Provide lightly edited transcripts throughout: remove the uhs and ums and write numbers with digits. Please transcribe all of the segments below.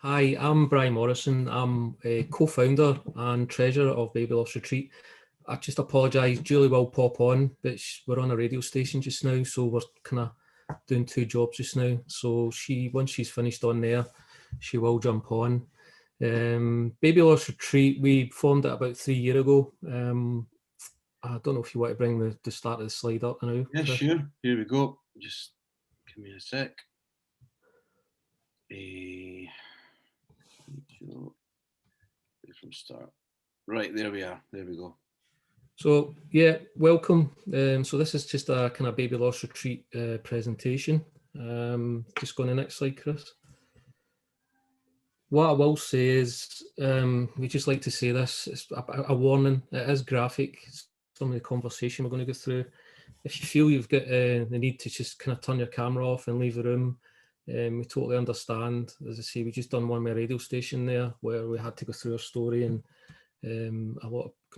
Hi, I'm Bryan Morrison. I'm a co-founder and treasurer of Baby Loss Retreat. I just apologise, Julie will pop on, but we're on a radio station just now, so we're kind of doing two jobs just now. So once she's finished on there, she will jump on. Baby Loss Retreat, we formed it about 3 years ago. I don't know if you want to bring the start of the slide up now. Yeah, Chris. sure. Here we go. Just give me a sec. From start. Right, there we are. There we go. So yeah, welcome. So this is just a kind of Baby Loss Retreat presentation. Just go on the next slide, Chris. What I will say is, we just like to say this, it's a warning, it is graphic, some of the conversation we're going to go through. If you feel you've got the need to just kind of turn your camera off and leave the room, we totally understand. As I say, we just done one with a radio station there where we had to go through our story, and not a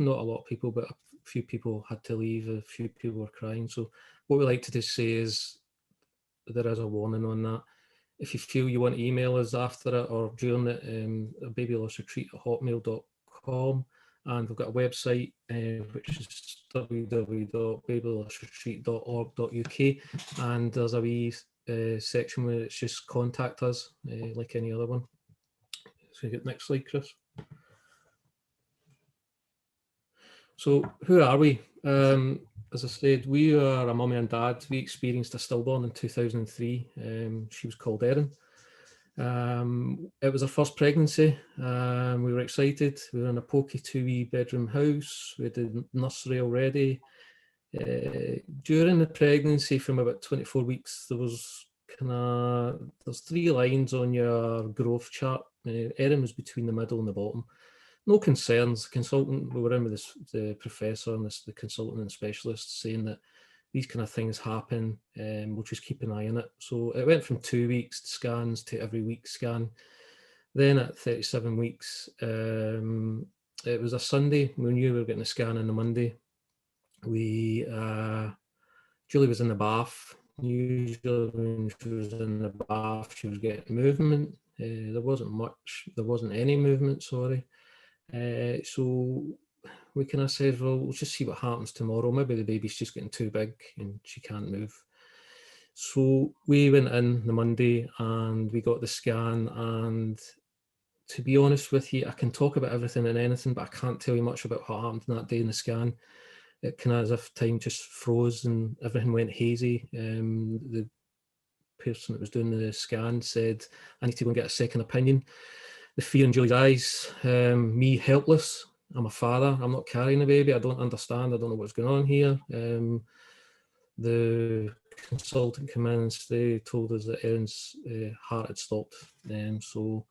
lot of people, but a few people had to leave, a few people were crying. So what we like to just say is there is a warning on that. If you feel you want to email us after it or during it, babylossretreat@hotmail.com, and we've got a website which is www.babylossretreat.org.uk, and there's a wee section where it's just contact us like any other one. So you get next slide, Chris. So who are we? As I said, we are a mummy and dad. We experienced a stillborn in 2003. She was called Erin. It was our first pregnancy. We were excited. We were in a pokey 2-wee bedroom house. We had the nursery already. During the pregnancy, from about 24 weeks, there's 3 lines on your growth chart. Erin was between the middle and the bottom. No concerns. Consultant, we were in with the professor and the consultant and specialist saying that these kind of things happen, and we'll just keep an eye on it. So it went from 2 weeks scans to every week scan. Then at 37 weeks, it was a Sunday. We knew we were getting a scan on a Monday. Julie was in the bath. Usually when she was in the bath, she was getting movement. There wasn't any movement, sorry. So we kind of said, well, we'll just see what happens tomorrow. Maybe the baby's just getting too big and she can't move. So we went in the Monday and we got the scan, and to be honest with you, I can talk about everything and anything, but I can't tell you much about what happened that day in the scan. It kind of as if time just froze and everything went hazy. The person that was doing the scan said, I need to go and get a second opinion. The fear in Julie's eyes, me helpless. I'm a father, I'm not carrying a baby, I don't understand, I don't know what's going on here. The consultant came in and they told us that Erin's heart had stopped. So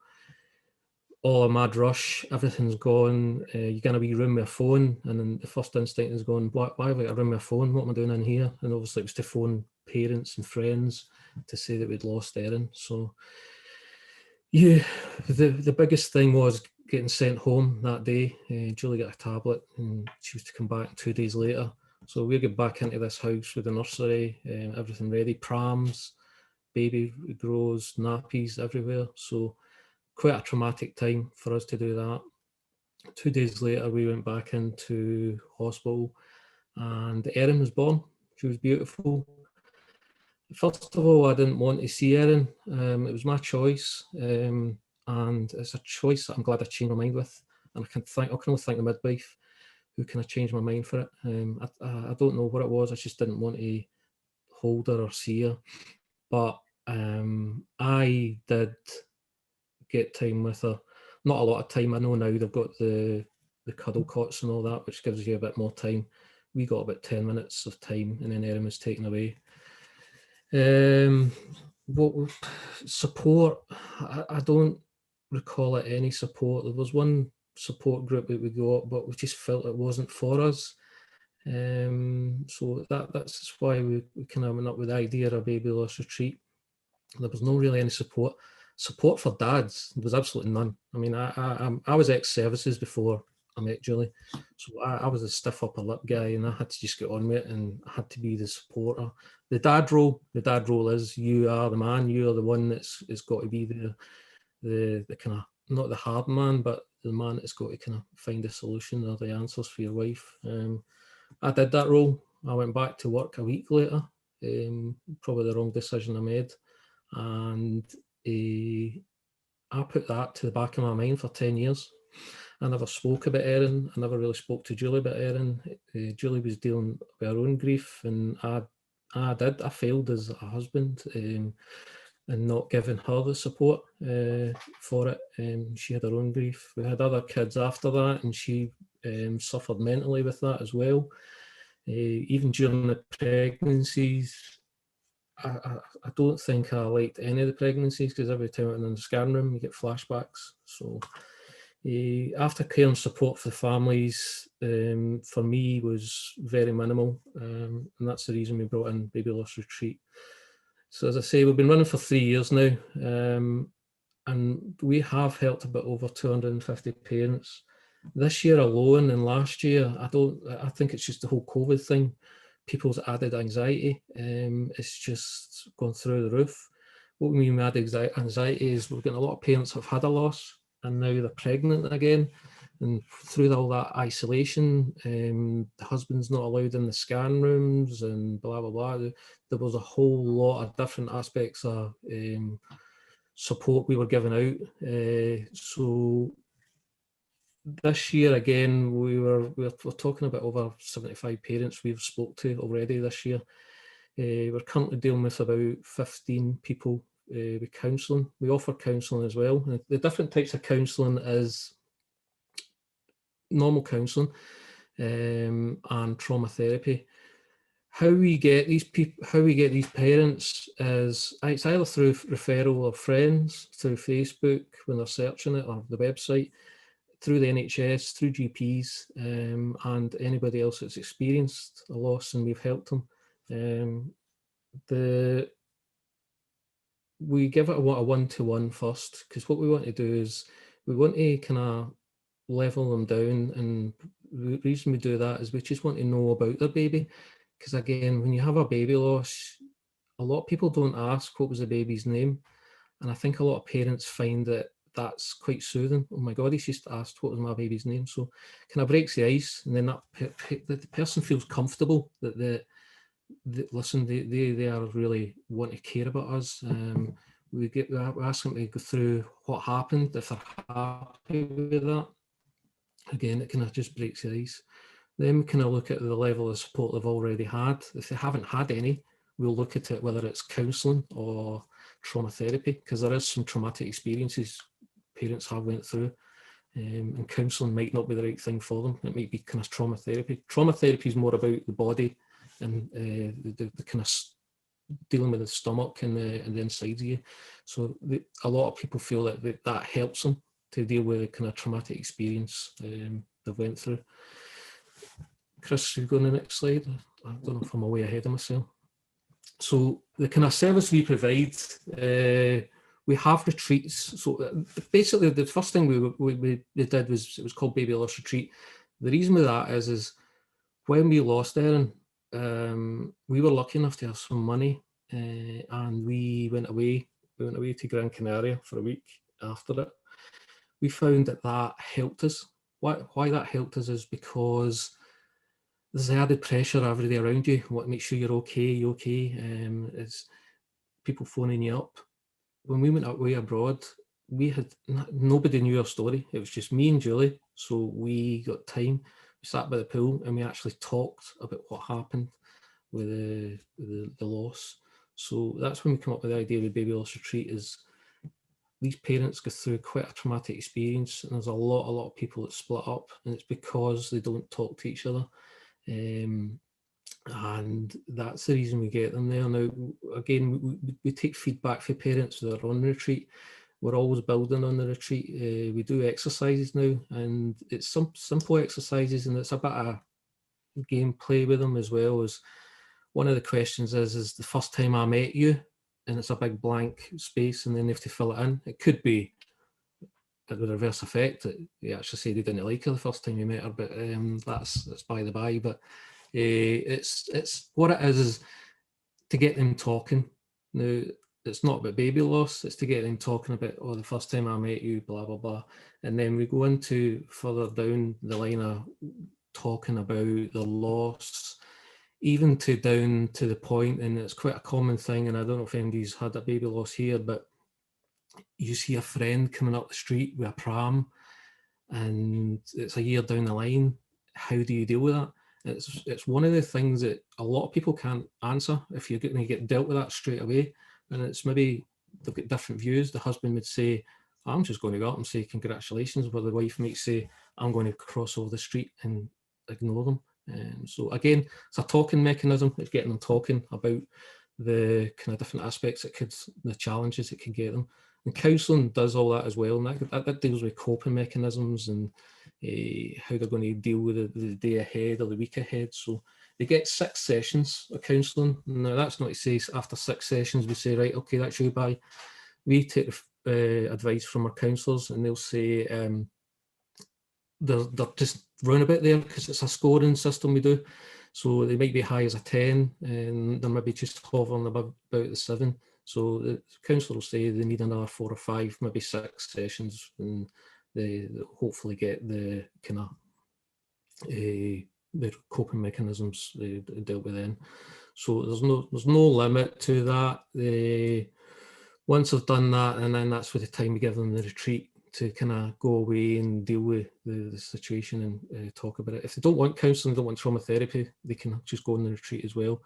all a mad rush, everything's gone, you're going to be room with a phone, and then the first instinct is going, why have I got a room with a phone, what am I doing in here? And obviously it was to phone parents and friends to say that we'd lost Erin. So yeah, the biggest thing was getting sent home that day. Julie got a tablet and she was to come back 2 days later. So we got back into this house with the nursery, everything ready, prams, baby grows, nappies everywhere. So quite a traumatic time for us to do that. 2 days later, we went back into hospital and Erin was born. She was beautiful. First of all, I didn't want to see Erin. It was my choice, and it's a choice that I'm glad I changed my mind with. And I can only thank the midwife who kind of changed my mind for it. I don't know what it was. I just didn't want to hold her or see her. But I did get time with her. Not a lot of time. I know now they've got the cuddle cots and all that, which gives you a bit more time. We got about 10 minutes of time, and then Erin was taken away. What support? I don't recall it any support. There was one support group that we got, but we just felt it wasn't for us. So that's why we kind of went up with the idea of a baby loss retreat. There was no really any support. Support for dads, there was absolutely none. I mean, I was ex-services before I met Julie, so I was a stiff upper lip guy, and I had to just get on with it, and I had to be the supporter. The dad role is you are the man, you are the one that's got to be there. the kind of, not the hard man, but the man that's got to kind of find a solution or the answers for your wife. I did that role. I went back to work a week later, probably the wrong decision I made. And I put that to the back of my mind for 10 years. I never spoke about Erin. I never really spoke to Julie about Erin. Julie was dealing with her own grief, and I failed as a husband, and not giving her the support for it. She had her own grief. We had other kids after that, and she suffered mentally with that as well. Even during the pregnancies, I don't think I liked any of the pregnancies, because every time I went in the scanning room, you get flashbacks. So aftercare and support for the families, for me, was very minimal, and that's the reason we brought in Baby Loss Retreat. So as I say, we've been running for 3 years now, and we have helped about over 250 parents. This year alone and last year, I think it's just the whole COVID thing. People's added anxiety, it's just gone through the roof. What we mean by added anxiety is we've got a lot of parents who've had a loss and now they're pregnant again. And through all that isolation, the husband's not allowed in the scan rooms and blah, blah, blah. There was a whole lot of different aspects of support we were giving out. So this year, again, we're talking about over 75 parents we've spoke to already this year. We're currently dealing with about 15 people with counselling. We offer counselling as well. And the different types of counselling is normal counselling and trauma therapy. How we get these people, how we get these parents is it's either through referral of friends, through Facebook when they're searching it, or the website, through the NHS, through GPs, and anybody else that's experienced a loss and we've helped them. We give it a one-to-one first, because what we want to do is we want to kind of level them down, and the reason we do that is we just want to know about their baby, because again, when you have a baby loss, a lot of people don't ask what was the baby's name, and I think a lot of parents find that that's quite soothing. Oh my God, he's just asked what was my baby's name. So kind of breaks the ice, and then the person feels comfortable that listen, they are really want to care about us. We ask them to go through what happened. If they're happy with that, again, it kind of just breaks the ice. Then we kind of look at the level of support they've already had. If they haven't had any, we'll look at it, whether it's counselling or trauma therapy, because there is some traumatic experiences parents have went through, and counselling might not be the right thing for them. It might be kind of trauma therapy. Trauma therapy is more about the body and the kind of dealing with the stomach and the insides of you. So a lot of people feel that helps them to deal with the kind of traumatic experience they've went through. Chris, you go on the next slide. I don't know if I'm way ahead of myself. So the kind of service we provide, we have retreats. So basically, the first thing we did was, it was called Baby Loss Retreat. The reason with that is when we lost Erin, we were lucky enough to have some money, and we went away. We went away to Gran Canaria for a week after it. We found that helped us. Why that helped us is because there's added pressure every day around you. Want to make sure you're okay. It's people phoning you up. When we went away abroad, we had nobody knew our story. It was just me and Julie. So we got time. We sat by the pool and we actually talked about what happened with the loss. So that's when we come up with the idea of Baby Loss Retreat. Is these parents go through quite a traumatic experience, and there's a lot of people that split up, and it's because they don't talk to each other. And that's the reason we get them there. Now, again, we take feedback from parents that are on the retreat. We're always building on the retreat. We do exercises now, and it's some simple exercises, and it's a bit of gameplay with them as well. As one of the questions is the first time I met you, and it's a big blank space, and then they have to fill it in. It could be the reverse effect. You actually say they didn't like her the first time you met her, but that's by the by. But it's what it is to get them talking. Now, it's not about baby loss, it's to get them talking about, oh, the first time I met you, blah, blah, blah. And then we go into further down the line of talking about the loss, even to down to the point, and it's quite a common thing, and I don't know if anybody's had a baby loss here, but you see a friend coming up the street with a pram, and it's a year down the line. How do you deal with that? It's one of the things that a lot of people can't answer if you're going to get dealt with that straight away. And it's maybe they've got different views. The husband would say, I'm just going to go up and say congratulations, but the wife might say, I'm going to cross over the street and ignore them. So again, it's a talking mechanism. It's getting them talking about the kind of different aspects the challenges it can get them. And counselling does all that as well, and that deals with coping mechanisms and how they're going to deal with the day ahead or the week ahead. So they get 6 sessions of counselling. Now, that's not to say after 6 sessions we say, right, okay, that's you, bye. We take advice from our counsellors, and they'll say they're just round about there because it's a scoring system we do. So they might be high as a 10, and they're maybe just hovering about the 7. So the counsellor will say they need another 4 or 5, maybe 6 sessions, and they hopefully get the kind of the coping mechanisms dealt with then. So there's no limit to that. Once I've done that, and then that's with the time we give them the retreat to kind of go away and deal with the situation and talk about it. If they don't want counselling, don't want trauma therapy, they can just go on the retreat as well.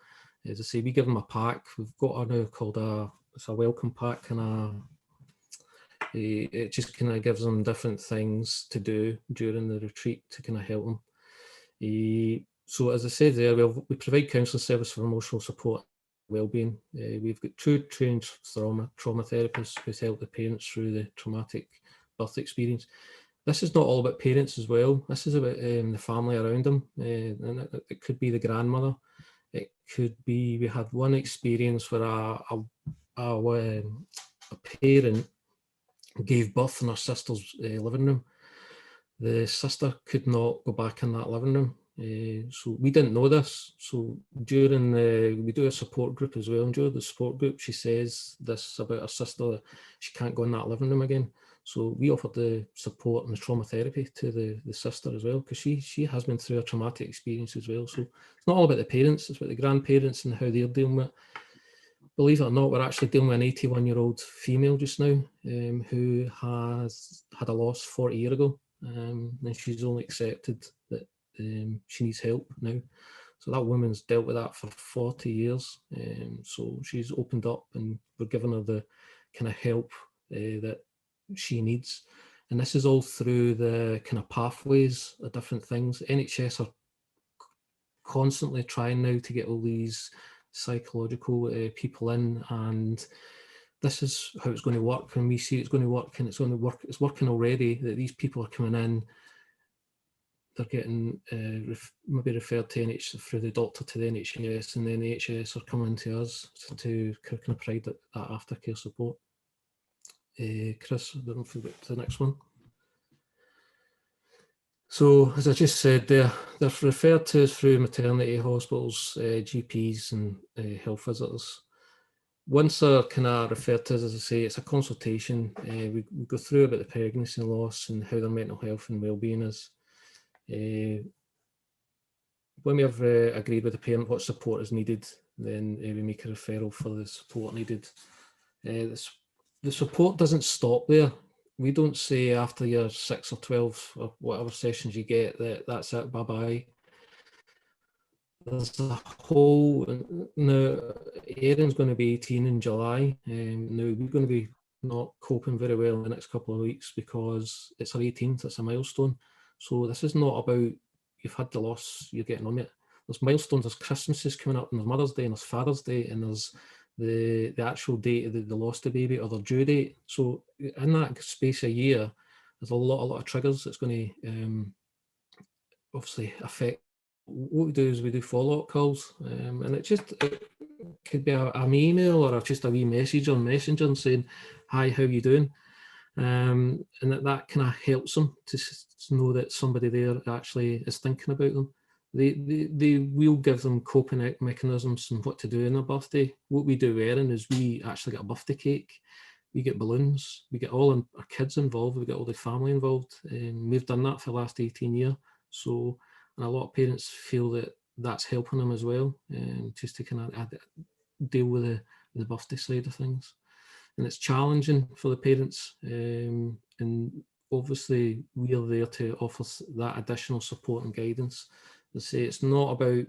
As I say, we give them a pack. We've got now called it's a welcome pack, and it just kind of gives them different things to do during the retreat to kind of help them. So as I said there, we provide counselling service for emotional support and wellbeing. We've got 2 trained trauma therapists who help the parents through the traumatic birth experience. This is not all about parents as well. This is about the family around them, and it could be the grandmother. It could be, we had one experience where a parent gave birth in her sister's living room. The sister could not go back in that living room. So we didn't know this. So during we do a support group as well, and during the support group she says this about her sister, that she can't go in that living room again. So we offered the support and the trauma therapy to the sister as well, because she has been through a traumatic experience as well. So it's not all about the parents, it's about the grandparents and how they're dealing with it. Believe it or not, we're actually dealing with an 81-year-old female just now who has had a loss 40 years ago, and she's only accepted that she needs help now. So that woman's dealt with that for 40 years. So she's opened up, and we're giving her the kind of help that she needs. And this is all through the kind of pathways of different things. NHS are constantly trying now to get all these psychological people in, and this is how it's going to work. And we see it's going to work, and it's working already, that these people are coming in, they're getting maybe referred to through the doctor to the NHS, and then the NHS are coming to us to kind of provide that aftercare support. Chris, I don't know if we get to the next one. So as I just said, they're referred to us through maternity hospitals, GPs and health visitors. Once they're kind of referred to us, as I say, it's a consultation. We go through about the pregnancy and loss and how their mental health and wellbeing is. When we have agreed with the parent what support is needed, then we make a referral for the support needed. The support doesn't stop there. We don't say after your 6 or 12 or whatever sessions you get that that's it, bye-bye. There's a whole, now Erin's going to be 18 in July, now we're going to be not coping very well in the next couple of weeks because it's her 18th, it's a milestone. So this is not about you've had the loss, you're getting on it. There's milestones, there's Christmases coming up, and there's Mother's Day, and there's Father's Day, and there's the actual date of the lost the baby or their due date. So in that space of a year, there's a lot of triggers that's going to obviously affect. What we do is we do follow-up calls, and it could be an email or just a wee message on Messenger and saying, hi, how you doing? And that kind of helps them to know that somebody there actually is thinking about them. they will give them coping mechanisms and what to do on their birthday. What we do, Erin, is we actually get a birthday cake, we get balloons, we get all our kids involved, we get all the family involved. We've done that for the last 18 years. So, and a lot of parents feel that that's helping them as well, just to kind of deal with the birthday side of things. And it's challenging for the parents, and obviously we are there to offer that additional support and guidance. They say it's not about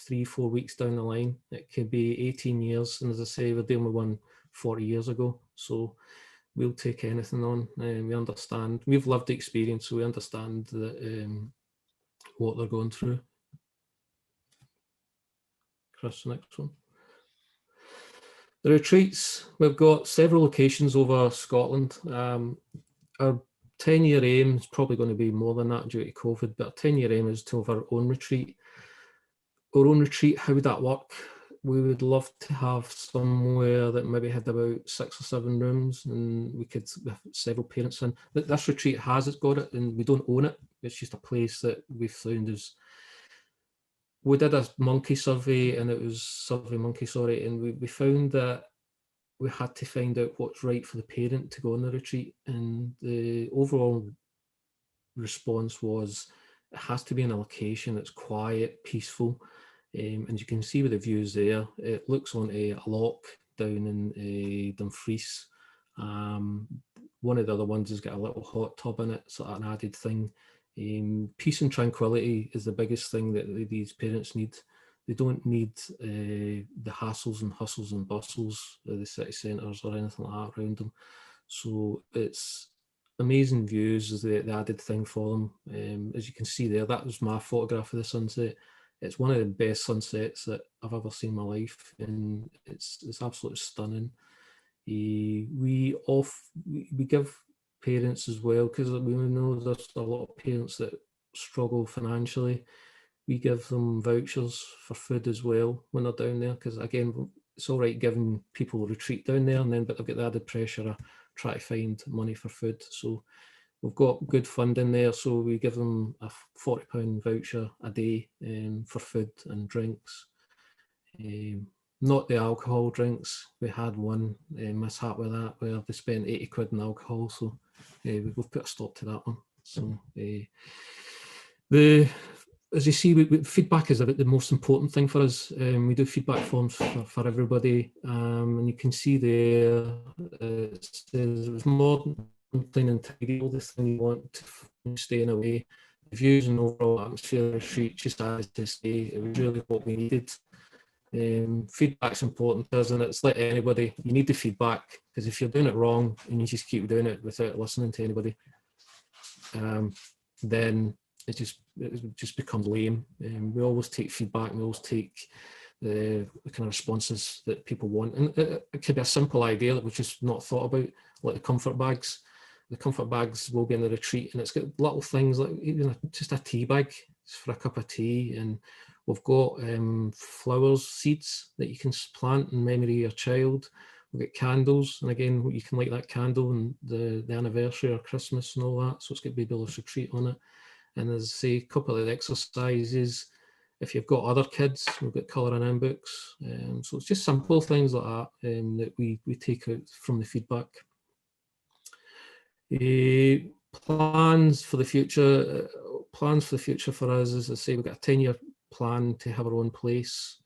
3-4 weeks down the line. It could be 18 years, and as I say, we're dealing with one 40 years ago. So we'll take anything on, and we understand. We've lived the experience, so we understand that what they're going through. Chris, next one. The retreats, we've got several locations over Scotland. Our 10-year aim is probably going to be more than that due to COVID, but our 10-year aim is to have our own retreat. Our own retreat, how would that work? We would love to have somewhere that maybe had about 6 or 7 rooms, and we could have several parents in. But this retreat has got it, and we don't own it. It's just a place that we've found is. We did a monkey survey, and it was SurveyMonkey, sorry, and we found that we had to find out what's right for the parent to go on the retreat, and the overall response was it has to be in a location that's quiet, peaceful, and you can see with the views there, it looks on a loch down in Dumfries. One of the other ones has got a little hot tub in it, sort of an added thing. Peace and tranquility is the biggest thing that these parents need. They don't need the hassles and hustles and bustles of the city centres or anything like that around them. So it's amazing views is the added thing for them. As you can see there, that was my photograph of the sunset. It's one of the best sunsets that I've ever seen in my life, and it's absolutely stunning. We give parents as well, because we know there's a lot of parents that struggle financially. We give them vouchers for food as well when they're down there, because again, it's all right giving people a retreat down there, but they've got the added pressure of trying to find money for food. So we've got good funding there, so we give them a £40 voucher a day for food and drinks. Not the alcohol drinks. We had one mishap with that where they spent 80 quid in alcohol, so we've put a stop to that one. So as you see, feedback is about the most important thing for us. We do feedback forms for everybody, and you can see there it says it was modern, clean and tidy, all the thing you want to staying away. The views and overall atmosphere of the retreat just as to stay. It was really what we needed. Feedback's important, doesn't it? It's like anybody, you need the feedback, because if you're doing it wrong and you just keep doing it without listening to anybody, then it just becomes lame. We always take feedback, and we always take the kind of responses that people want, and it could be a simple idea that we've just not thought about, like the comfort bags. The comfort bags will be in the retreat, and it's got little things like even just a tea bag for a cup of tea, and we've got flowers, seeds that you can plant in memory of your child. We've got candles, and again, you can light that candle and the anniversary or Christmas and all that. So it's got Baby Love's Retreat on it. And as I say, a couple of the exercises. If you've got other kids, we've got colouring in books. So it's just simple things like that that we take out from the feedback. Plans for the future. Plans for the future for us, as I say, we've got a 10-year plan to have our own place.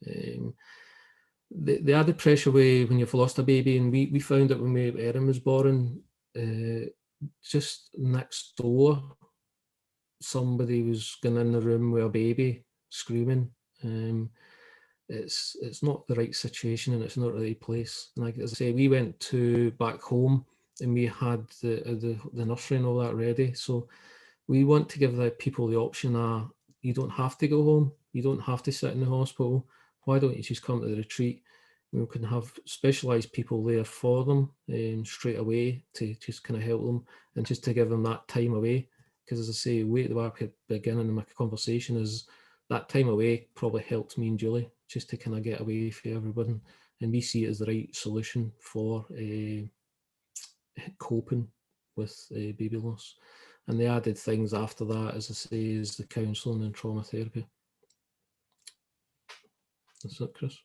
The added pressure when you've lost a baby, and we found that when Erin was born, just next door, somebody was going in the room with a baby screaming. It's not the right situation, and it's not the right place. And like as I say, we went back home, and we had the nursery and all that ready. So we want to give the people the option of, you don't have to go home, you don't have to sit in the hospital. Why don't you just come to the retreat? We can have specialised people there for them straight away to just kind of help them, and just to give them that time away. Because as I say, way at the back at the beginning of my conversation is that time away probably helped me and Julie just to kind of get away from everybody, and we see it as the right solution for coping with baby loss. And the added things after that, as I say, is the counselling and trauma therapy. That's it, Chris.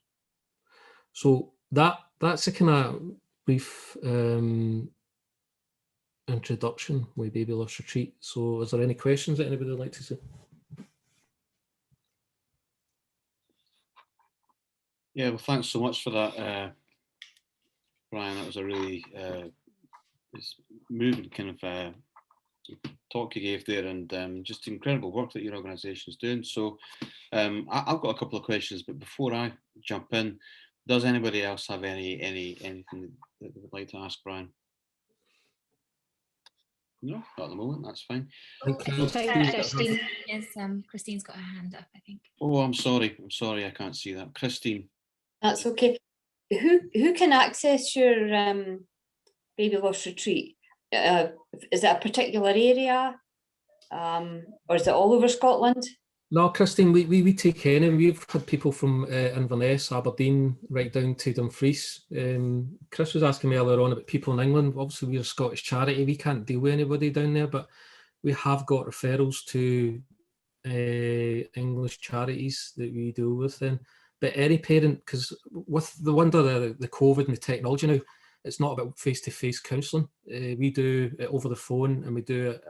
So that's a kind of brief introduction with Baby Loss Retreat. So is there any questions that anybody would like to say? Yeah, well, thanks so much for that, Bryan. That was a really moving kind of talk you gave there, and just incredible work that your organisation is doing. So I've got a couple of questions, but before I jump in, does anybody else have anything that they would like to ask Bryan? No, not at the moment. That's fine. Christine's got her hand up, I think. Oh, I'm sorry. I can't see that. Christine. That's okay. Who can access your Baby Loss Retreat? Is it a particular area, or is it all over Scotland? No, Christine, we take any. We've had people from Inverness, Aberdeen, right down to Dumfries. Chris was asking me earlier on about people in England. Obviously, we're a Scottish charity. We can't deal with anybody down there, but we have got referrals to English charities that we deal with then. But any parent, because with the wonder of the COVID and the technology now, it's not about face-to-face counselling. We do it over the phone, and we do it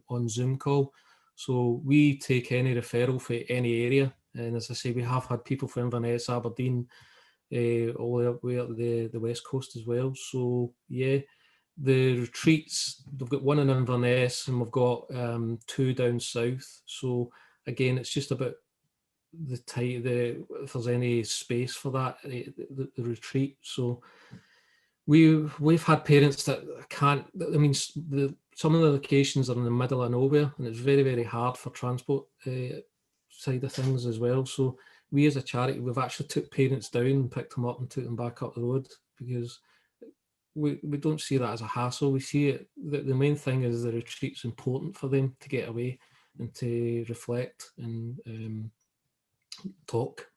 on Zoom call. So we take any referral for any area. And as I say, we have had people from Inverness, Aberdeen, all the way up the West Coast as well. So yeah, the retreats, we've got one in Inverness and we've got 2 down south. So again, it's just about the time, if there's any space for that, the retreat. So we've had parents that can't, I mean, some of the locations are in the middle of nowhere, and it's very, very hard for transport side of things as well. So we as a charity, we've actually took parents down and picked them up and took them back up the road, because we don't see that as a hassle. We see it, the main thing is the retreat's important for them to get away and to reflect and talk.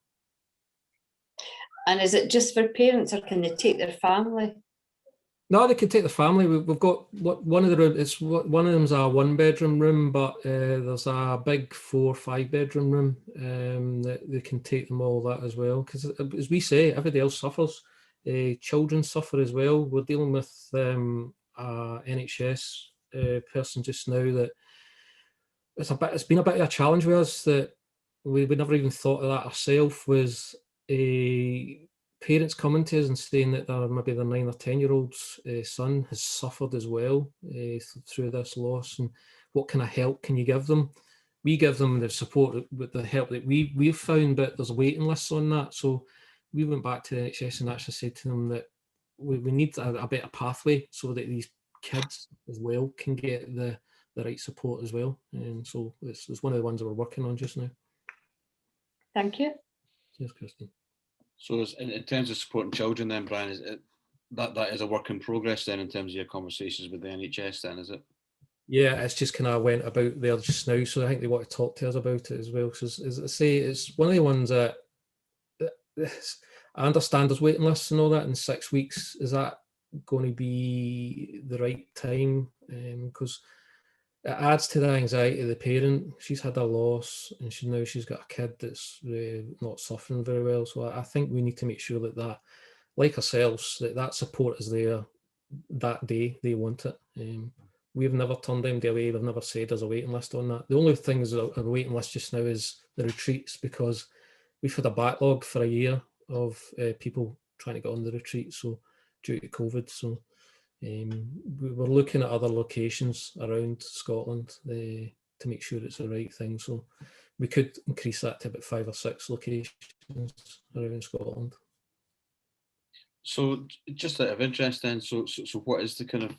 And is it just for parents, or can they take their family? No, they can take the family. We've got one of the rooms. One of them's a 1-bedroom room, but there's a big 4 or 5 bedroom room that they can take them all that as well. Because as we say, everybody else suffers. Children suffer as well. We're dealing with a NHS person just now that it's been a bit of a challenge with us, that we never even thought of that ourselves. Was parents coming to us and saying that maybe their 9 or 10-year-old's son has suffered as well through this loss, and what kind of help can you give them? We give them the support with the help that we've found, but there's waiting lists on that. So we went back to the NHS and actually said to them that we need a better pathway so that these kids as well can get the right support as well. And so it's one of the ones that we're working on just now. Thank you. Yes, Christine. So in terms of supporting children then, Bryan, that is a work in progress then, in terms of your conversations with the NHS then, is it? Yeah, it's just kind of went about there just now, so I think they want to talk to us about it as well. Because as I say, it's one of the ones that I understand there's waiting lists and all that in 6 weeks. Is that going to be the right time? Because it adds to the anxiety of the parent. She's had a loss, and she's got a kid that's not suffering very well. So I think we need to make sure that like ourselves, that support is there that day they want it. We've never turned them away. We've never said there's a waiting list on that. The only thing is a waiting list just now is the retreats, because we've had a backlog for a year of people trying to get on the retreat, so due to COVID. So we're looking at other locations around Scotland to make sure it's the right thing. So we could increase that to about 5 or 6 locations around Scotland. So just out of interest then, so what is the kind of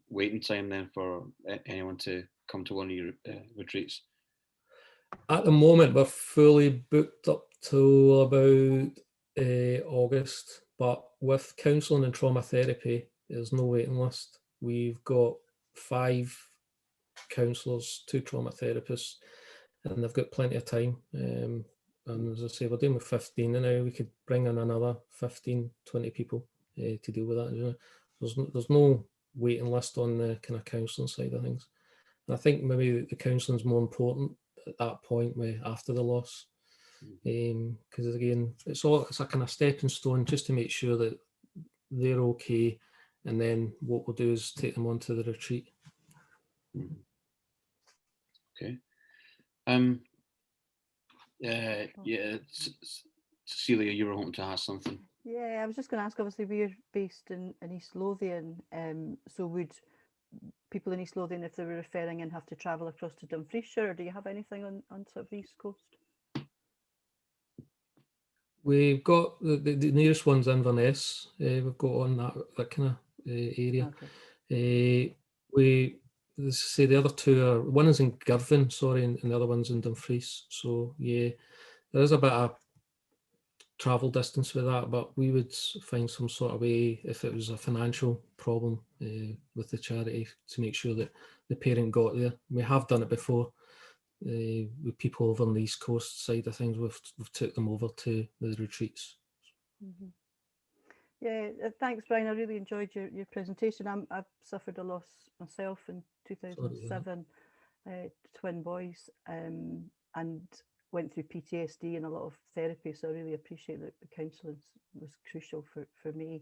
waiting time then for anyone to come to one of your retreats? At the moment, we're fully booked up till about August, but with counselling and trauma therapy, there's no waiting list. We've got 5 counsellors, 2 trauma therapists, and they've got plenty of time. And as I say, we're dealing with 15 now. We could bring in another 15, 20 people to deal with that. There's no waiting list on the kind of counselling side of things. I think maybe the counselling is more important at that point, after the loss, because again, it's a kind of stepping stone just to make sure that they're okay, and then what we'll do is take them onto the retreat. Okay. Yeah, Cecilia, you were hoping to ask something. Yeah, I was just going to ask, obviously we're based in East Lothian, so would people in East Lothian, if they were referring in, have to travel across to Dumfriesshire, or do you have anything on sort of the East Coast? We've got the nearest one's Inverness. We've got on that kind of area. Okay. We say the other two are, one is in Girvan, sorry, and the other one's in Dumfries. So yeah, there is a bit of travel distance with that, but we would find some sort of way, if it was a financial problem with the charity, to make sure that the parent got there. We have done it before with people over on the East Coast side of things. We've took them over to the retreats. Mm-hmm. Yeah, thanks, Bryan. I really enjoyed your presentation. I've suffered a loss myself in 2007, twin boys, and went through PTSD and a lot of therapy. So I really appreciate that the counselling was crucial for me.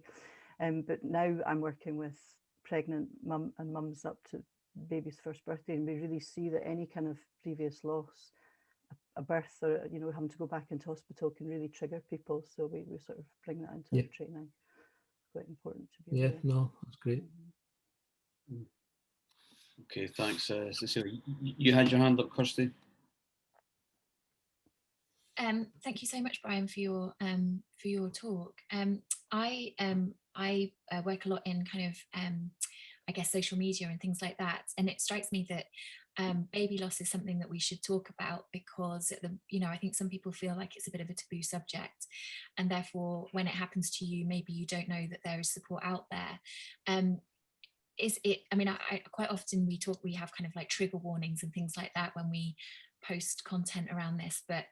But now I'm working with pregnant mum and mums up to baby's first birthday, and we really see that any kind of previous loss, a birth, or having to go back into hospital, can really trigger people. So we sort of bring that into our training. Quite important to be aware. No, that's great. Okay, thanks, Cecilia. You had your hand up, Kirsty. Thank you so much, Bryan, for your talk. I work a lot in kind of I guess social media and things like that, and it strikes me that baby loss is something that we should talk about, because I think some people feel like it's a bit of a taboo subject, and therefore when it happens to you, maybe you don't know that there is support out there. I quite often we have kind of like trigger warnings and things like that when we post content around this, but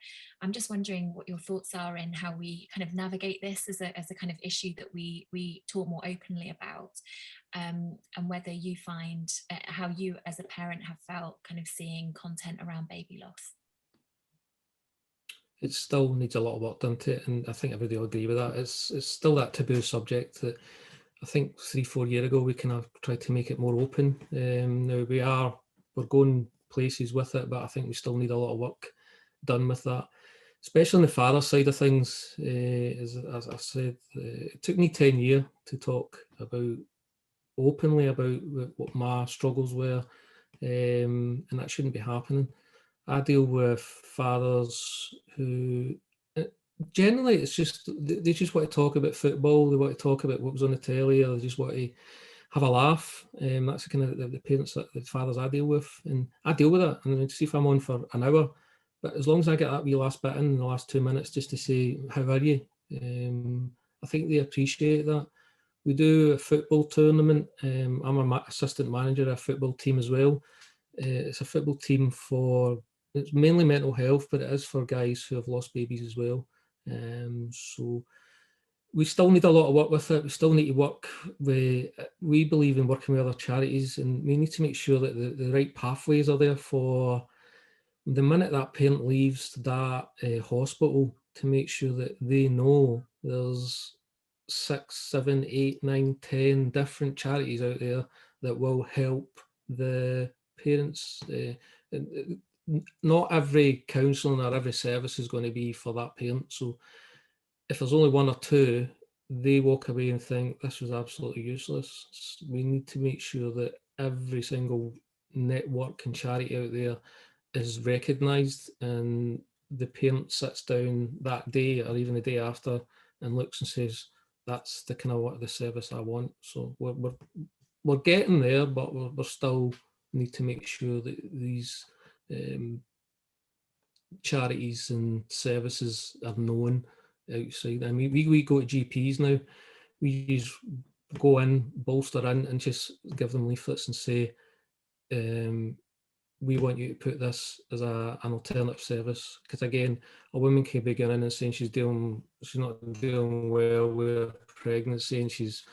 I'm just wondering what your thoughts are in how we kind of navigate this as a kind of issue that we talk more openly about, and whether you find how you as a parent have felt kind of seeing content around baby loss. It still needs a lot of work done to it, and I think everybody will agree with that. It's still that taboo subject that I think 3-4 years ago we kind of tried to make it more open. Now we're going places with it, but I think we still need a lot of work done with that, especially on the father side of things. As I said, it took me 10 years to talk openly about what my struggles were, and that shouldn't be happening. I deal with fathers who generally it's just they just want to talk about football, they want to talk about what was on the telly, or they just want to have a laugh. That's the kind of the parents, the fathers I deal with, and I deal with it. And I mean, see if I'm on for an hour, but as long as I get that wee last bit in the last 2 minutes just to say how are you, I think they appreciate that. We do a football tournament. I'm an assistant manager of a football team as well. It's a football team it's mainly mental health, but it is for guys who have lost babies as well. So we still need a lot of work with it. We still need to work with, we believe in working with other charities, and we need to make sure that the right pathways are there for the minute that parent leaves that hospital, to make sure that they know there's 6, 7, 8, 9, 10 different charities out there that will help the parents. Not every counselling or every service is going to be for that parent. So if there's only one or two, they walk away and think this was absolutely useless. We need to make sure that every single network and charity out there is recognised, and the parent sits down that day or even the day after and looks and says, that's the kind of the service I want. So we're getting there, but we're still need to make sure that these charities and services are known outside. I mean, we go to GPs now. We go in, bolster in, and just give them leaflets and say, we want you to put this as an alternative service. Because again, a woman can be going in and saying she's not dealing well with pregnancy and she's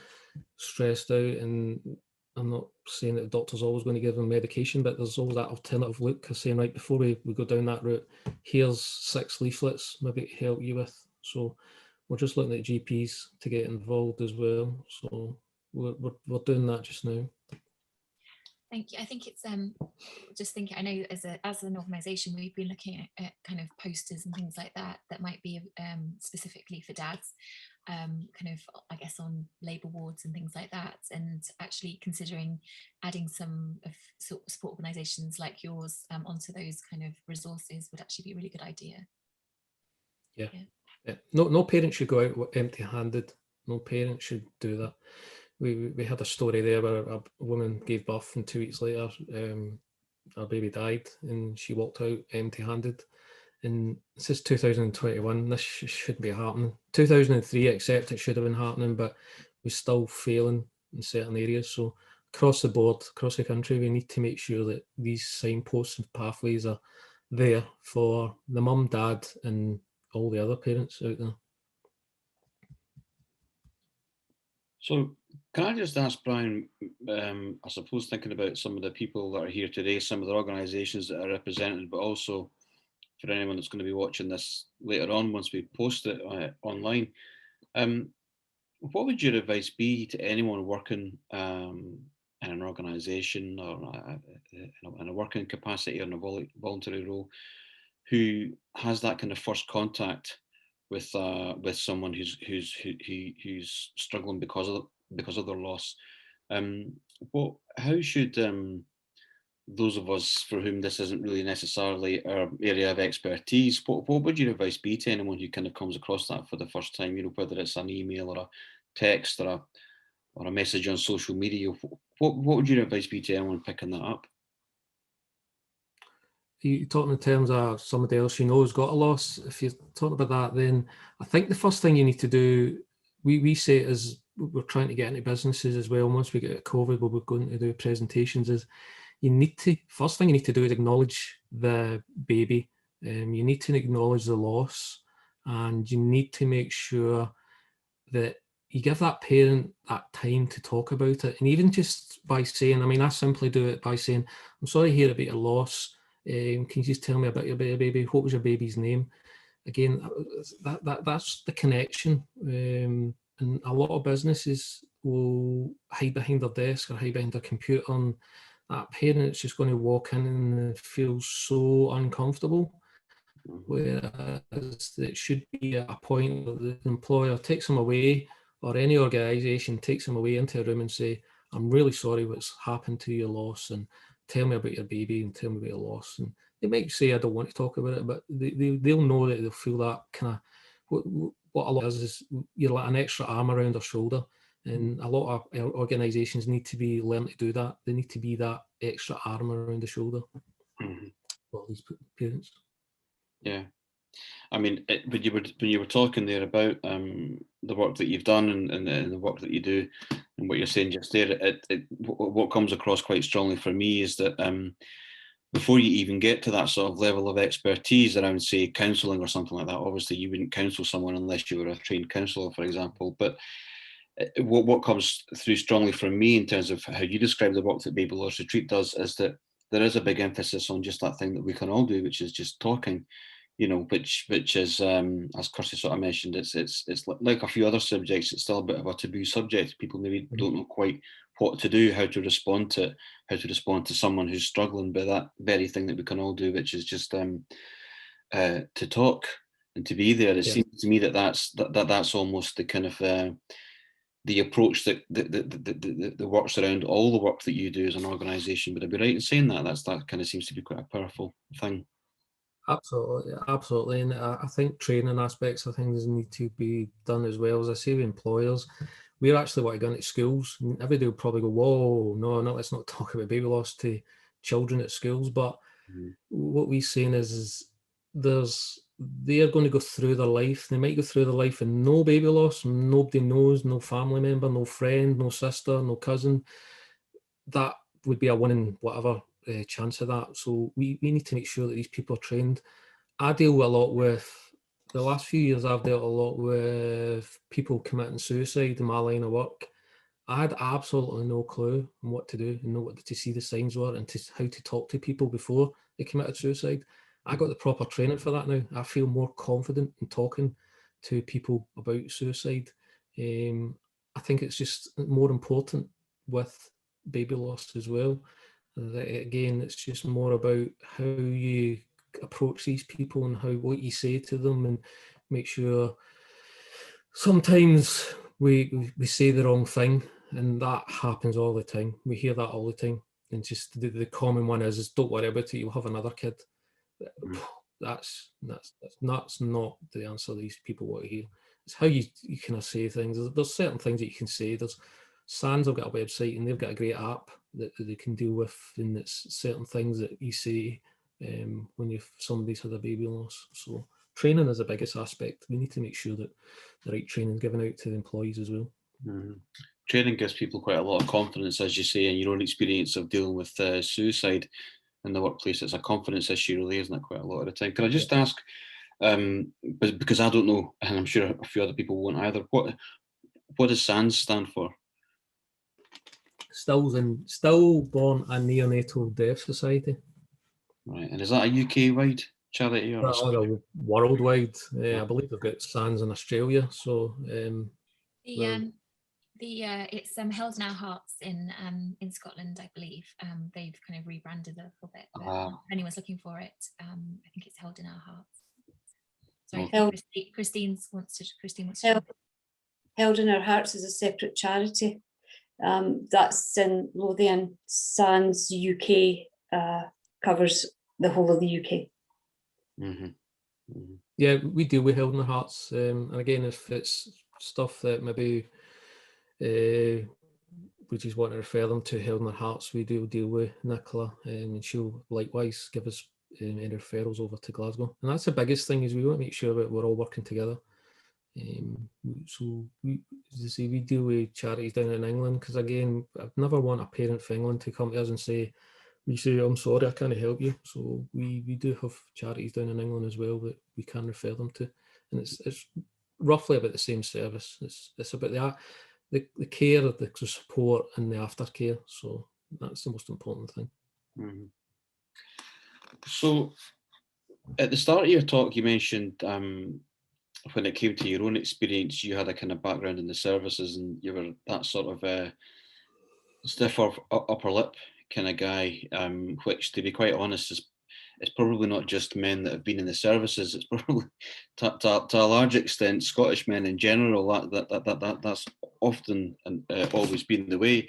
stressed out, and I'm not saying that the doctor's always going to give them medication, but there's always that alternative look. I was saying right before we go down that route, here's 6 leaflets maybe to help you with. So we're just looking at GPs to get involved as well. So we're doing that just now. Thank you. I think it's just thinking, I know as an organisation, we've been looking at kind of posters and things like that might be specifically for dads, kind of, I guess, on labour wards and things like that, and actually considering adding some of support organisations like yours onto those kind of resources would actually be a really good idea. Yeah. No parent should go out empty-handed. No parent should do that. We had a story there where a woman gave birth and 2 weeks later our baby died, and she walked out empty-handed. And this is 2021. This shouldn't be happening. 2003, except it should have been happening, but we're still failing in certain areas. So across the board, across the country, we need to make sure that these signposts and pathways are there for the mum, dad, and all the other parents out there. So can I just ask Bryan, I suppose thinking about some of the people that are here today, some of the organisations that are represented, but also for anyone that's going to be watching this later on once we post it online, what would your advice be to anyone working in an organisation or in a working capacity or in a voluntary role who has that kind of first contact with someone who's struggling because of their loss? How should those of us for whom this isn't really necessarily our area of expertise, what would your advice be to anyone who kind of comes across that for the first time? You know, whether it's an email or a text or a message on social media. What would your advice be to anyone picking that up? You're talking in terms of somebody else you know has got a loss. If you're talking about that, then I think the first thing you need to do, we say it as we're trying to get into businesses as well. Once we get out of COVID, where we're going to do presentations, is first thing you need to do is acknowledge the baby. You need to acknowledge the loss, and you need to make sure that you give that parent that time to talk about it. And even just by saying, I simply do it by saying, I'm sorry to hear about your loss. Can you just tell me about your baby? What was your baby's name? Again, that's the connection. And a lot of businesses will hide behind their desk or hide behind their computer, and that parent is just going to walk in and feel so uncomfortable. Whereas it should be at a point where the employer takes them away, or any organisation takes them away into a room and say, I'm really sorry what's happened to your loss, and tell me about your baby and tell me about your loss. And they might say, I don't want to talk about it, but they'll know that they'll feel that kind of, what a lot is you're like an extra arm around their shoulder. And a lot of organisations need to be learning to do that. They need to be that extra arm around the shoulder for these parents. Yeah, when you were talking there about the work that you've done and the work that you do, and what you're saying just there, what comes across quite strongly for me is that before you even get to that sort of level of expertise around, say, counselling or something like that, obviously you wouldn't counsel someone unless you were a trained counsellor, for example. But what comes through strongly for me in terms of how you describe the work that Baby Loss Retreat does is that there is a big emphasis on just that thing that we can all do, which is just talking. You know, which is as Kirsty sort of mentioned, it's like a few other subjects. It's still a bit of a taboo subject. People maybe don't know quite what to do, how to respond to someone who's struggling by that very thing that we can all do, which is just to talk and to be there. It seems to me that's almost the kind of the approach that works around all the work that you do as an organisation. Would I be right in saying that? That kind of seems to be quite a powerful thing. Absolutely. And I think training aspects of things need to be done as well. As I say, with employers, we're actually want to go into schools. Everybody will probably go, whoa, no, let's not talk about baby loss to children at schools. But what we're saying is they're going to go through their life. They might go through their life and no baby loss, nobody knows, no family member, no friend, no sister, no cousin. That would be a 1 in whatever chance of that. So we need to make sure that these people are trained. I deal a lot with, the last few years I've dealt a lot with people committing suicide in my line of work, I had absolutely no clue on what to do and know what to see the signs were and how to talk to people before they committed suicide. I got the proper training for that now. I feel more confident in talking to people about suicide. I think it's just more important with baby loss as well. Again, it's just more about how you approach these people and what you say to them, and make sure. Sometimes we say the wrong thing, and that happens all the time. We hear that all the time, and just the common one is don't worry about it, you'll have another kid. That's not the answer these people want to hear. It's how you kind of say things. There's certain things that you can say. There's SANS have got a website and they've got a great app that they can deal with, and it's certain things that you say when somebody's had a baby loss. So training is the biggest aspect. We need to make sure that the right training is given out to the employees as well. Training gives people quite a lot of confidence, as you say, in your own experience of dealing with suicide in the workplace. It's a confidence issue, really, isn't it, quite a lot of the time? Can I just ask, because I don't know, and I'm sure a few other people won't either, what does SANS stand for? Stillborn and Neonatal Death Society. Right, and is that a UK-wide charity or worldwide? I believe they've got SANS in Australia. So it's held in our hearts in Scotland, I believe. They've kind of rebranded a little bit. But if anyone's looking for it, I think it's held in our hearts. Sorry, Christine wants to. Held in Our Hearts is a separate charity. That's in Lothian. SANS UK covers the whole of the UK. Yeah, we deal with Held in Our Hearts, and again, if it's stuff that maybe we just want to refer them to Held in Our Hearts, we do deal with Nicola, and she'll likewise give us any referrals over to Glasgow. And that's the biggest thing, is we want to make sure that we're all working together. So as I say, we deal with charities down in England, because again, I'd never want a parent from England to come to us and say, I'm sorry, I can't help you. So we do have charities down in England as well that we can refer them to, and it's roughly about the same service. It's about the care, the support, and the aftercare. So that's the most important thing. So at the start of your talk, you mentioned when it came to your own experience, you had a kind of background in the services, and you were that sort of stiff upper lip kind of guy, which, to be quite honest, is probably not just men that have been in the services. It's probably to a large extent Scottish men in general. That's often and always been the way.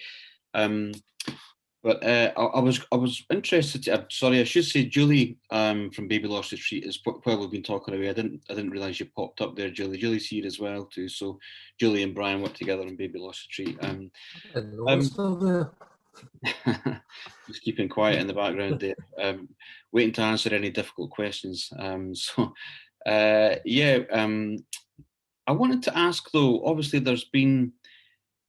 But I was interested. Sorry, I should say Julie from Baby Loss Retreat is while we've been talking away. I didn't realise you popped up there, Julie. Julie's here as well too. So Julie and Bryan work together on Baby Loss Retreat. Just keeping quiet in the background there, waiting to answer any difficult questions. I wanted to ask though. Obviously, there's been,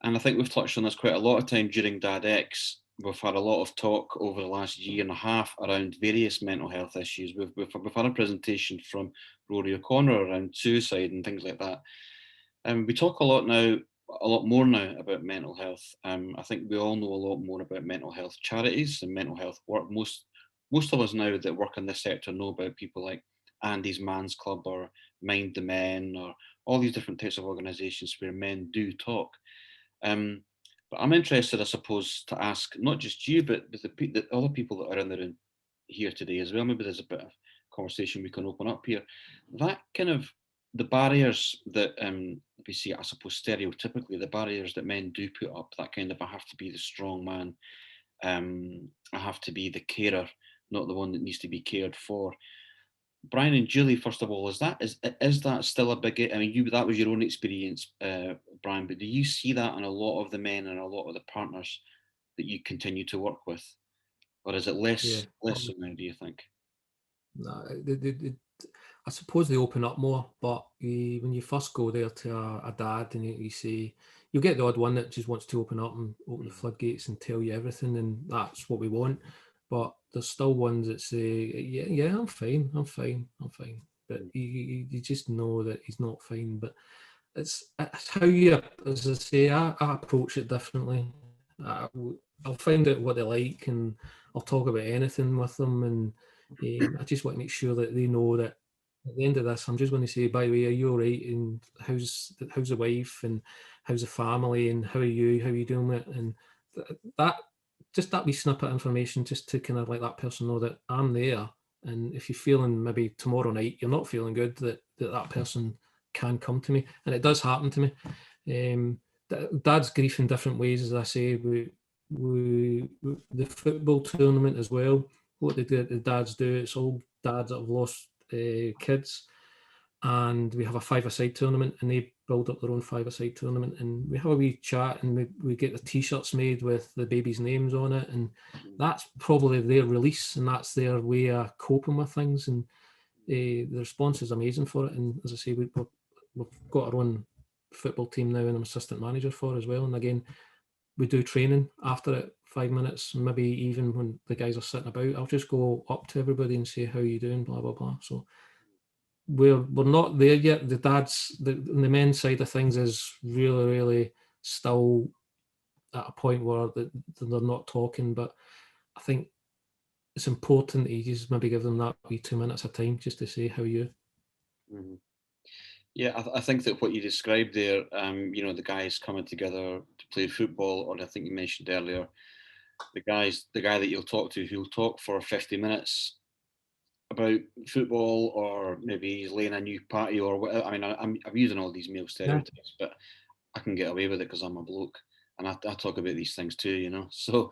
and I think we've touched on this quite a lot of time during DADx. We've had a lot of talk over the last year and a half around various mental health issues. We've had a presentation from Rory O'Connor around suicide and things like that. We talk a lot more now about mental health. I think we all know a lot more about mental health charities and mental health work. Most of us now that work in this sector know about people like Andy's Man's Club or Mind the Men, or all these different types of organisations where men do talk. But I'm interested, I suppose, to ask not just you, but the other people that are in the room here today as well. Maybe there's a bit of conversation we can open up here. That kind of the barriers that we see, I suppose, stereotypically, the barriers that men do put up, that kind of, I have to be the strong man, I have to be the carer, not the one that needs to be cared for. Bryan and Julie, first of all, is that still a big? I mean, that was your own experience, Bryan, but do you see that in a lot of the men and a lot of the partners that you continue to work with, or is it less so now? Do you think? No, I suppose they open up more, but when you first go there to a dad and you say, you'll get the odd one that just wants to open up and open the floodgates and tell you everything, and that's what we want. But there's still ones that say, yeah, I'm fine. But you just know that he's not fine. But it's how you, as I say, I approach it differently. I'll find out what they like, and I'll talk about anything with them, and I just want to make sure that they know that at the end of this, I'm just going to say, by the way, are you all right? And how's the wife, and how's the family, and how are you doing with it? And that just that wee snippet of information, just to kind of let that person know that I'm there. And if you're feeling maybe tomorrow night you're not feeling good, that person can come to me, and it does happen to me. Dad's grief in different ways, as I say. The football tournament as well. What the dads do, it's all dads that have lost kids, and we have a five-a-side tournament, and they build up their own five-a-side tournament, and we have a wee chat, and we get the t-shirts made with the baby's names on it, and that's probably their release, and that's their way of coping with things, and the response is amazing for it. And as I say, we've got our own football team now, and I'm assistant manager for as well. And again, we do training after it, 5 minutes, maybe even when the guys are sitting about, I'll just go up to everybody and say, how are you doing, blah blah blah. So we're not there yet. The dads, the men's side of things is really still at a point where they're not talking, but I think it's important that you just maybe give them that wee 2 minutes of time just to say, how are you? Mm-hmm. Yeah, I think that what you described there, the guys coming together to play football, or I think you mentioned earlier, the guy that you'll talk to, who'll talk for 50 minutes about football, or maybe he's laying a new patio or whatever. I mean, I'm using all these male stereotypes, but I can get away with it because I'm a bloke, and I talk about these things too, So,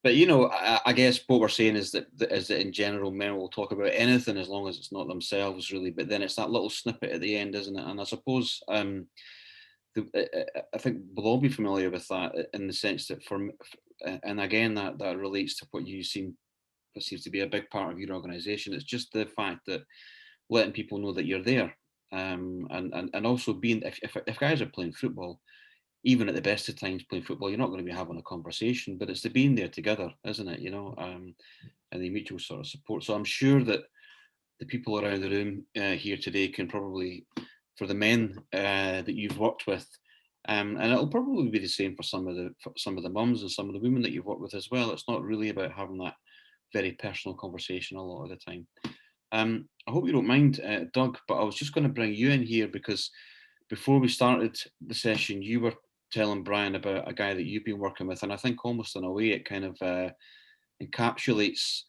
but I guess what we're saying is that in general, men will talk about anything as long as it's not themselves, really. But then it's that little snippet at the end, isn't it? And I suppose I think we'll all be familiar with that, in the sense that and again that relates to what seems to be a big part of your organisation. It's just the fact that letting people know that you're there, and also being, if guys are playing football, even at the best of times playing football, you're not going to be having a conversation, but it's the being there together, isn't it? And the mutual sort of support. So I'm sure that the people around the room here today can probably, for the men that you've worked with, and it'll probably be the same for some of the mums and some of the women that you've worked with as well. It's not really about having that very personal conversation a lot of the time. I hope you don't mind, Doug, but I was just going to bring you in here because before we started the session, you were telling Bryan about a guy that you've been working with, and I think almost in a way it kind of encapsulates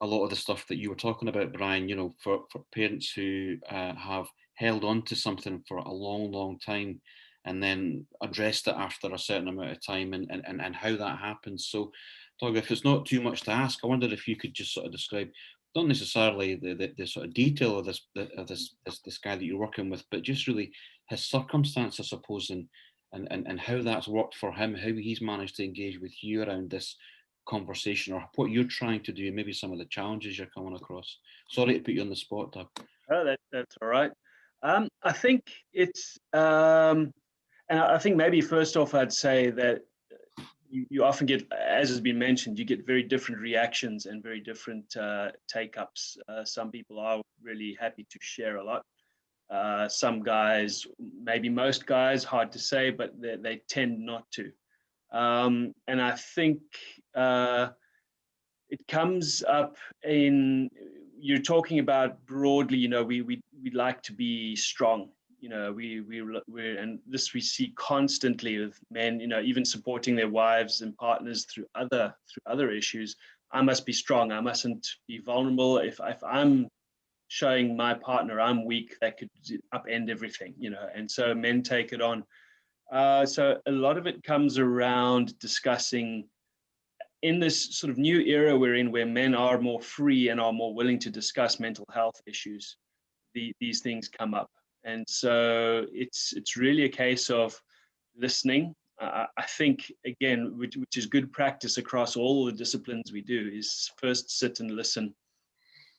a lot of the stuff that you were talking about, Bryan, for parents who have held on to something for a long time and then addressed it after a certain amount of time, and how that happens. So, Doug, if it's not too much to ask, I wondered if you could just sort of describe, not necessarily the sort of detail of this guy that you're working with, but just really his circumstance, I suppose, and how that's worked for him, how he's managed to engage with you around this conversation, or what you're trying to do, and maybe some of the challenges you're coming across. Sorry to put you on the spot, Doug. Oh, that's all right. I think it's, and I think maybe first off, I'd say that you often get, as has been mentioned, you get very different reactions and very different take-ups. Some people are really happy to share a lot. Some guys, maybe most guys, hard to say, but they tend not to. And I think it comes up in, you're talking about broadly, we like to be strong. We're, and this we see constantly with men, even supporting their wives and partners through other issues. I must be strong. I mustn't be vulnerable. If I'm showing my partner I'm weak, that could upend everything, and so men take it on. So a lot of it comes around discussing, in this sort of new era we're in, where men are more free and are more willing to discuss mental health issues, these things come up. And so it's really a case of listening. I think, again, which is good practice across all the disciplines we do, is first sit and listen.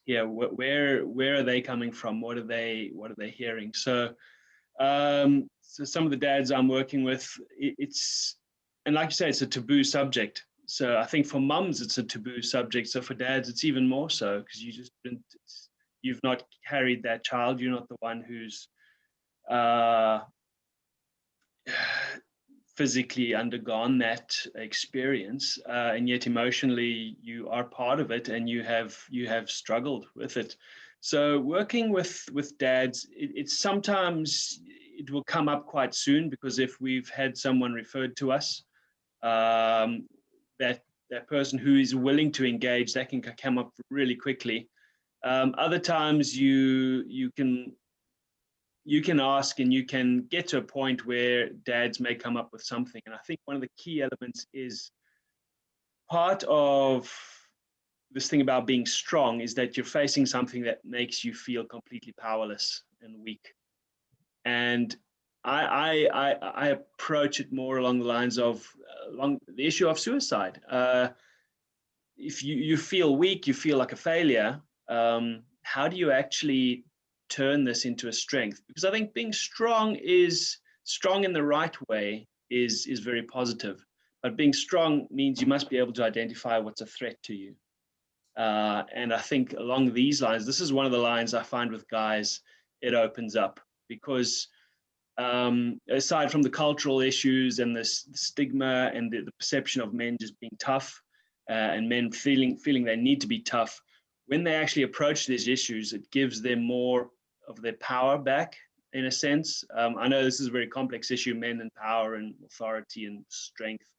Yeah, where are they coming from? What are they hearing? So so some of the dads I'm working with, and like you say, it's a taboo subject. So I think for mums it's a taboo subject. So for dads it's even more so, because you've not carried that child. You're not the one who's physically undergone that experience, and yet emotionally you are part of it, and you have struggled with it. So working with dads, it's sometimes it will come up quite soon, because if we've had someone referred to us, that person who is willing to engage, that can come up really quickly. Other times you can ask, and you can get to a point where dads may come up with something. And I think one of the key elements is, part of this thing about being strong is that you're facing something that makes you feel completely powerless and weak. And I approach it more along the lines of along the issue of suicide. If you feel weak, you feel like a failure, how do you actually turn this into a strength? Because I think being strong in the right way is very positive. But being strong means you must be able to identify what's a threat to you. And I think along these lines, this is one of the lines I find with guys, it opens up, because aside from the cultural issues and the stigma and the perception of men just being tough, and men feeling they need to be tough, when they actually approach these issues, it gives them more of their power back, in a sense. I know this is a very complex issue, men and power and authority and strength,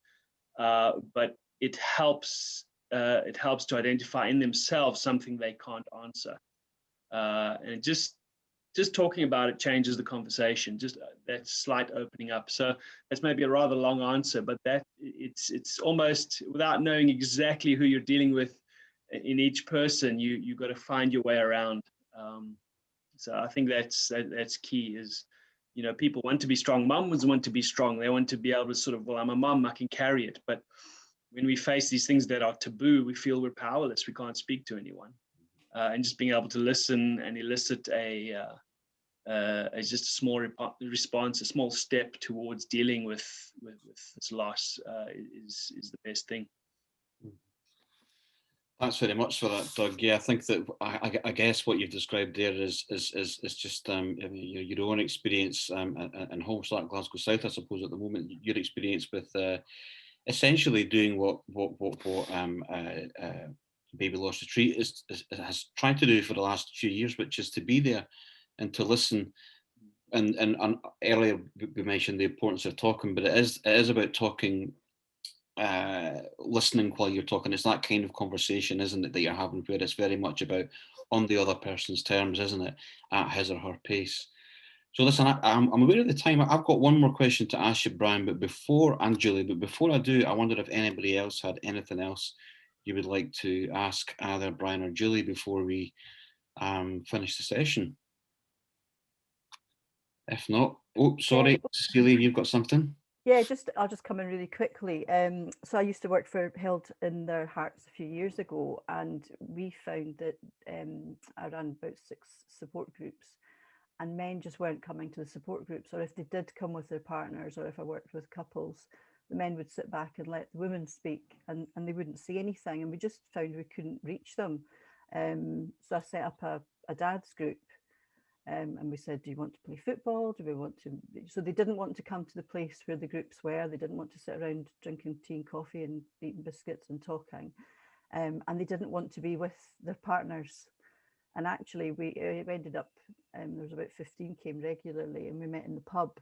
but it helps to identify in themselves something they can't answer, and it just talking about it changes the conversation, just that slight opening up. So that's maybe a rather long answer, but that it's almost, without knowing exactly who you're dealing with in each person, you've got to find your way around. So I think that's key, is, you know, people want to be strong. Mums want to be strong. They want to be able to sort of, well, I'm a mum, I can carry it. But when we face these things that are taboo, we feel we're powerless. We can't speak to anyone. And just being able to listen and elicit just a small response, a small step towards dealing with this loss is the best thing. Thanks very much for that, Doug. Yeah, I think that I guess what you've described there is just your own experience in Holmeslark, Glasgow South, I suppose, at the moment. Your experience with essentially doing what Baby Loss Retreat has tried to do for the last few years, which is to be there and to listen. And earlier we mentioned the importance of talking, but it is about talking. Listening while you're talking. It's that kind of conversation, isn't it, that you're having, where it's very much about on the other person's terms, isn't it, at his or her pace. So listen, I'm aware of the time. I've got one more question to ask you, Bryan, and Julie, but before I do, I wondered if anybody else had anything else you would like to ask either Bryan or Julie before we finish the session. If not, oh, sorry, Cecilia, you've got something? Yeah, I'll just come in really quickly. So I used to work for Held in Their Hearts a few years ago, and we found that I ran about 6 support groups, and men just weren't coming to the support groups, or if they did come with their partners, or if I worked with couples, the men would sit back and let the women speak, and they wouldn't say anything, and we just found we couldn't reach them. So I set up a dad's group. And we said, do you want to play football? Do we want to? So they didn't want to come to the place where the groups were. They didn't want to sit around drinking tea and coffee and eating biscuits and talking. And they didn't want to be with their partners. And actually, we ended up, there was about 15 came regularly, and we met in the pub,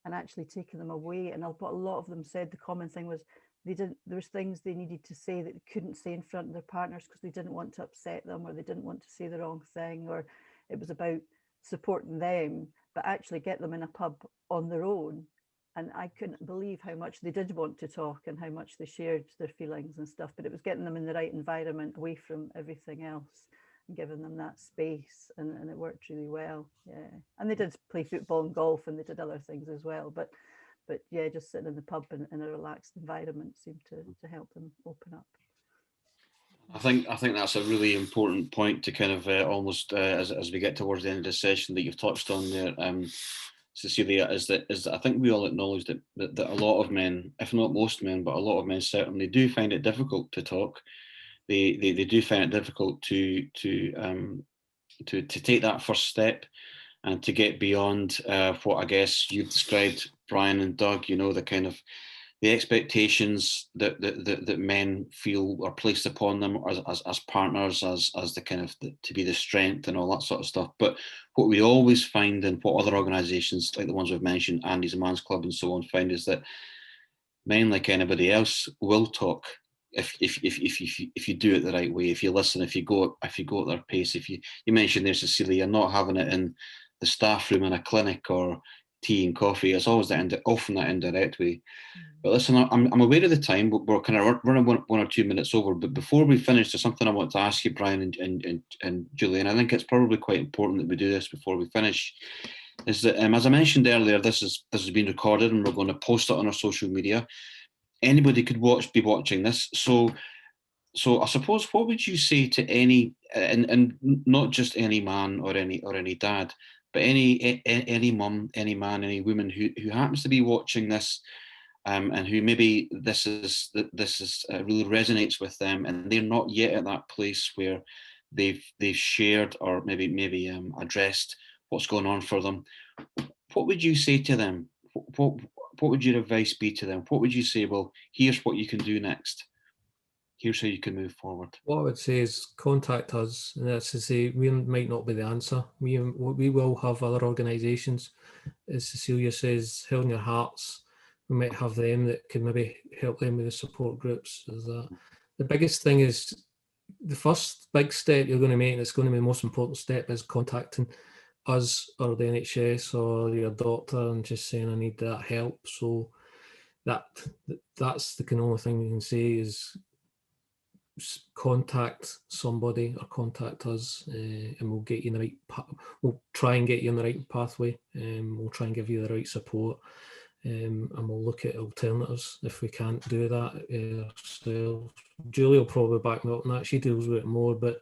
and actually taking them away. And what a lot of them said, the common thing was, there was things they needed to say that they couldn't say in front of their partners because they didn't want to upset them, or they didn't want to say the wrong thing, or it was about supporting them, but actually get them in a pub on their own. And I couldn't believe how much they did want to talk and how much they shared their feelings and stuff, but it was getting them in the right environment away from everything else and giving them that space, and it worked really well. Yeah, and they did play football and golf, and they did other things as well, but yeah, just sitting in the pub in a relaxed environment seemed to help them open up. I think that's a really important point to kind of almost as we get towards the end of the session that you've touched on there, Cecilia, is that I think we all acknowledge that a lot of men, if not most men, but a lot of men certainly do find it difficult to talk. They do find it difficult to take that first step. and to get beyond what I guess you've described, Bryan and Doug, you know, the kind of the expectations that men feel are placed upon them as partners, as the kind of to be the strength and all that sort of stuff. But what we always find, and what other organisations like the ones we've mentioned, Andy's Man's Club and so on, find, is that men, like anybody else, will talk if you do it the right way, if you listen, if you go at their pace. If you mentioned there, Cecilia, you're not having it in the staff room in a clinic or tea and coffee. It's always often that indirect way. But listen, I'm aware of the time, but we're kind of running 1 or 2 minutes over. But before we finish, there's something I want to ask you, Bryan and Julie, and I think it's probably quite important that we do this before we finish. Is that, as I mentioned earlier, this has been recorded and we're going to post it on our social media. Anybody could be watching this. So I suppose, what would you say to any, and not just any man or any dad, but any mum, any man, any woman who happens to be watching this, and who maybe this really resonates with them, and they're not yet at that place where they've shared or maybe addressed what's going on for them. What would you say to them? What would your advice be to them? What would you say? Well, here's what you can do next. Here's how you can move forward. What I would say is contact us. And that's to say, we might not be the answer. We will have other organisations. As Cecilia says, Held in Your Hearts. We might have them that can maybe help them with the support groups. The biggest thing is, the first big step you're going to make, and it's going to be the most important step, is contacting us or the NHS or your doctor and just saying, I need that help. So that's the only thing we can say is contact somebody or contact us, and we'll get you in the right we'll try and get you in the right pathway, and we'll try and give you the right support, and we'll look at alternatives if we can't do that ourselves. Julie will probably back me up on that. She deals with it more, but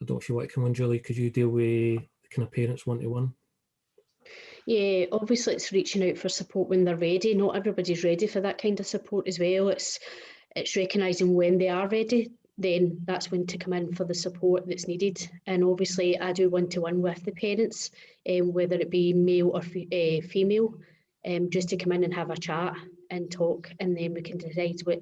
I don't know if you want to come on, Julie. Could you deal with the kind of parents one-to-one? Yeah, obviously it's reaching out for support when they're ready. Not everybody's ready for that kind of support as well. It's recognising when they are ready, then that's when to come in for the support that's needed. And obviously I do one-to-one with the parents, whether it be male or female, just to come in and have a chat and talk, and then we can decide what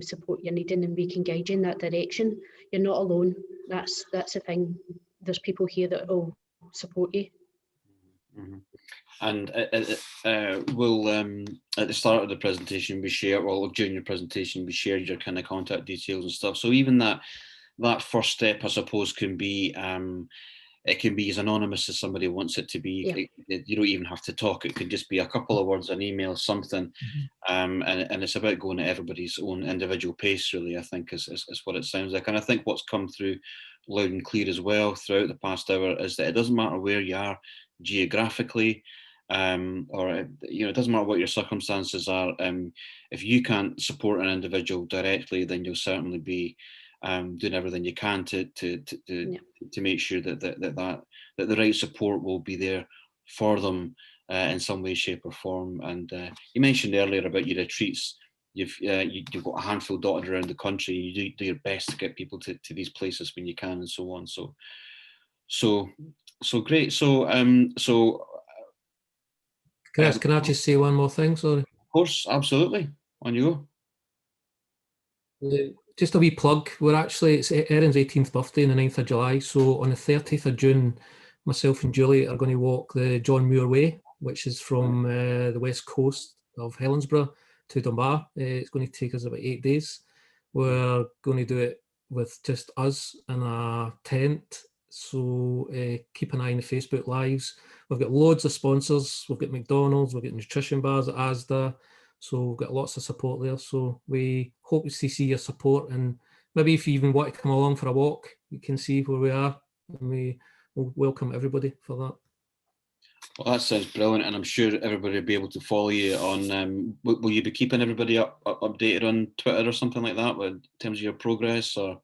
support you're needing, and we can guide you in that direction. You're not alone. That's the thing. There's people here that will support you. Mm-hmm. And we'll at the start of the presentation we share, well, during your presentation we shared your kind of contact details and stuff. So even that first step, I suppose, can be it can be as anonymous as somebody wants it to be. Yeah. You don't even have to talk. It could just be a couple of words, an email, something. Mm-hmm. And it's about going at everybody's own individual pace, really, I think, is what it sounds like. And I think what's come through loud and clear as well throughout the past hour is that it doesn't matter where you are geographically, or it doesn't matter what your circumstances are. If you can't support an individual directly, then you'll certainly be doing everything you can to make sure that the right support will be there for them in some way, shape, or form. And you mentioned earlier about your retreats. You've got a handful dotted around the country. You do your best to get people to these places when you can, and so on. So great. So can I just say one more thing? Sorry. Of course, absolutely. On you go. Just a wee plug. It's Erin's 18th birthday on the 9th of July. So on the 30th of June, myself and Julie are going to walk the John Muir Way, which is from the west coast of Helensburgh to Dunbar. It's going to take us about 8 days. We're going to do it with just us in a tent. So keep an eye on the Facebook Lives. We've got loads of sponsors. We've got McDonald's, we've got nutrition bars at Asda. So we've got lots of support there. So we hope to see your support, and maybe if you even want to come along for a walk, you can see where we are, and we will welcome everybody for that. Well, that sounds brilliant, and I'm sure everybody will be able to follow you on. Will you be keeping everybody updated on Twitter or something like that, in terms of your progress? Or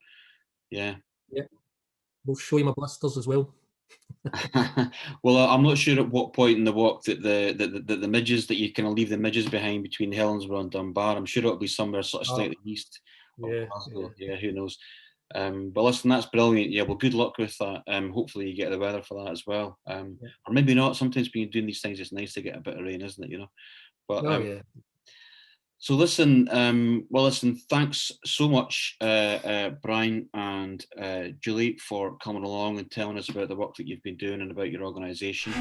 yeah, we'll show you my blisters as well. Well, I'm not sure at what point in the walk that the midges, that you kind of leave the midges behind between Helensburgh and Dunbar. I'm sure it'll be somewhere sort of slightly east of Glasgow. Yeah, who knows? But listen, that's brilliant. Yeah, well, good luck with that. Hopefully you get the weather for that as well. Or maybe not. Sometimes when you're doing these things, it's nice to get a bit of rain, isn't it? You know. But yeah. so listen, well, listen, thanks so much, Bryan and Julie, for coming along and telling us about the work that you've been doing and about your organisation.